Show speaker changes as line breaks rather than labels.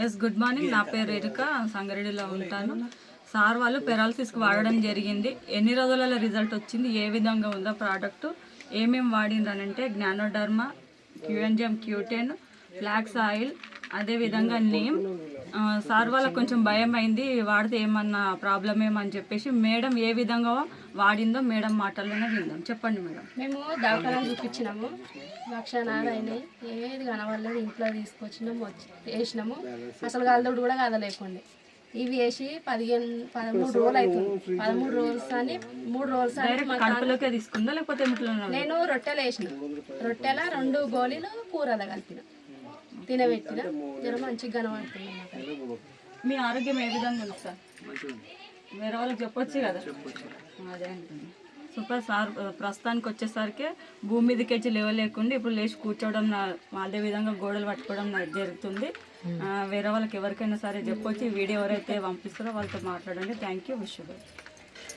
Yes good morning. నా పేరు రేణుక, సంగారెడ్డిలో ఉంటాను. సార్ వాళ్ళు పెరాలసిస్కి వాడడం జరిగింది. ఎన్ని రోజులలో రిజల్ట్ వచ్చింది, ఏ విధంగా ఉందో ప్రోడక్ట్, ఏమేమి వాడిండ్రనంటే జ్ఞానోడర్మా, క్యూఎన్జిఎం క్యూటెన్, ఫ్లాక్స్ ఆయిల్, అదేవిధంగా నేమ్. సార్ వాళ్ళకి కొంచెం భయం అయింది, వాడితే ఏమన్నా ప్రాబ్లం ఏమని చెప్పేసి మేడం ఏ విధంగా వాడిందో మేడం మాటల్లోనే విందాం. చెప్పండి మేడం.
మేము దవాఖానాలు చూపించినాము, లక్షణాలు అయినాయి, ఏది కనవలేదు. ఇంట్లో తీసుకొచ్చినాము, వేసినాము. అసలు కలదోడు కూడా కదలేకుండే. ఇవి వేసి 13 రోజులు అవుతుంది. 13 రోజులు అని 3 రోజులు అని
కడుపులోకే తీసుకుందా లేకపోతే
నేను రొట్టెలు వేసిన, రొట్టెల 2 గోళీలు కూరలో కలిపిన, తినబెట్టిన, జర మంచిగా కనబడుతుంది.
మీ ఆరోగ్యం ఏ విధంగా ఉంది సార్? వేరే వాళ్ళకి చెప్పొచ్చు కదా. అదే అంటుంది. Super sir. ప్రస్తుతానికి వచ్చేసరికి భూమి మీదకి లేవలేకుండా ఇప్పుడు లేచి కూర్చోవడం, అదే విధంగా గోడలు పట్టుకోవడం జరుగుతుంది. వేరే వాళ్ళకి ఎవరికైనా సరే చెప్పొచ్చు. ఈ వీడియో ఎవరైతే పంపిస్తారో వాళ్ళతో మాట్లాడండి. Thank you. Wish you.